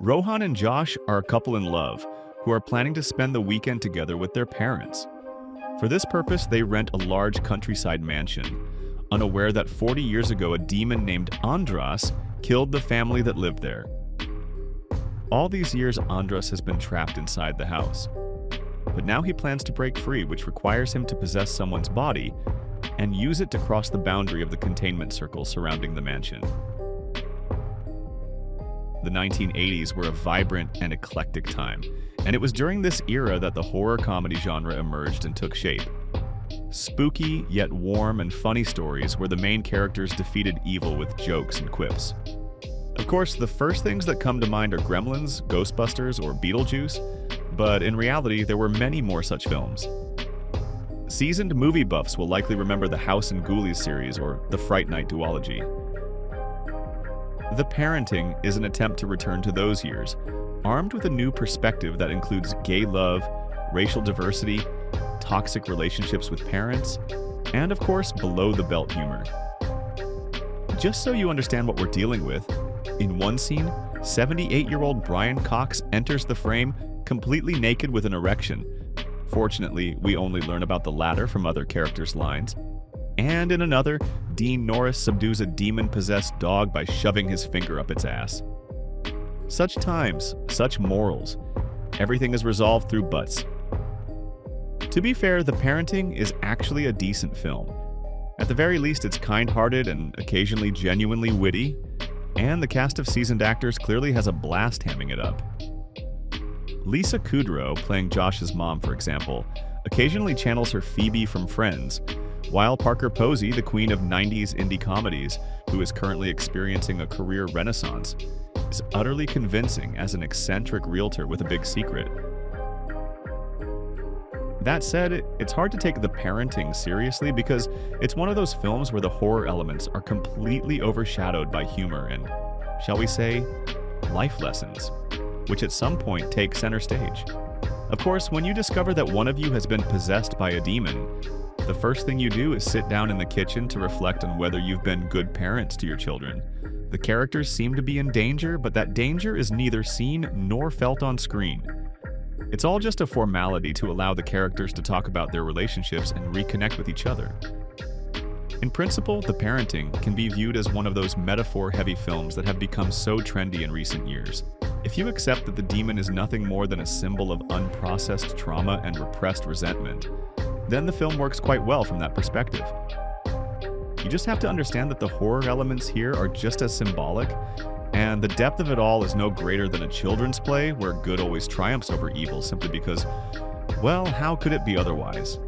Rohan and Josh are a couple in love who are planning to spend the weekend together with their parents. For this purpose, they rent a large countryside mansion, unaware that 40 years ago a demon named Andras killed the family that lived there. All these years, Andras has been trapped inside the house. But now he plans to break free, which requires him to possess someone's body and use it to cross the boundary of the containment circle surrounding the mansion. The 1980s were a vibrant and eclectic time, and it was during this era that the horror comedy genre emerged and took shape. Spooky, yet warm and funny stories where the main characters defeated evil with jokes and quips. Of course, the first things that come to mind are Gremlins, Ghostbusters, or Beetlejuice, but in reality, there were many more such films. Seasoned movie buffs will likely remember the House and Ghoulies series or the Fright Night duology. The Parenting is an attempt to return to those years, armed with a new perspective that includes gay love, racial diversity, toxic relationships with parents, and of course, below-the-belt humor. Just so you understand what we're dealing with, in one scene, 78-year-old Brian Cox enters the frame completely naked with an erection. Fortunately, we only learn about the latter from other characters' lines. And in another, Dean Norris subdues a demon-possessed dog by shoving his finger up its ass. Such times, such morals. Everything is resolved through butts. To be fair, The Parenting is actually a decent film. At the very least, it's kind-hearted and occasionally genuinely witty, and the cast of seasoned actors clearly has a blast hamming it up. Lisa Kudrow, playing Josh's mom, for example, occasionally channels her Phoebe from Friends, while Parker Posey, the queen of 90s indie comedies, who is currently experiencing a career renaissance, is utterly convincing as an eccentric realtor with a big secret. That said, it's hard to take The Parenting seriously because it's one of those films where the horror elements are completely overshadowed by humor and, shall we say, life lessons, which at some point take center stage. Of course, when you discover that one of you has been possessed by a demon, the first thing you do is sit down in the kitchen to reflect on whether you've been good parents to your children. The characters seem to be in danger, but that danger is neither seen nor felt on screen. It's all just a formality to allow the characters to talk about their relationships and reconnect with each other. In principle, The Parenting can be viewed as one of those metaphor-heavy films that have become so trendy in recent years. If you accept that the demon is nothing more than a symbol of unprocessed trauma and repressed resentment, then the film works quite well from that perspective. You just have to understand that the horror elements here are just as symbolic, and the depth of it all is no greater than a children's play where good always triumphs over evil simply because, well, how could it be otherwise?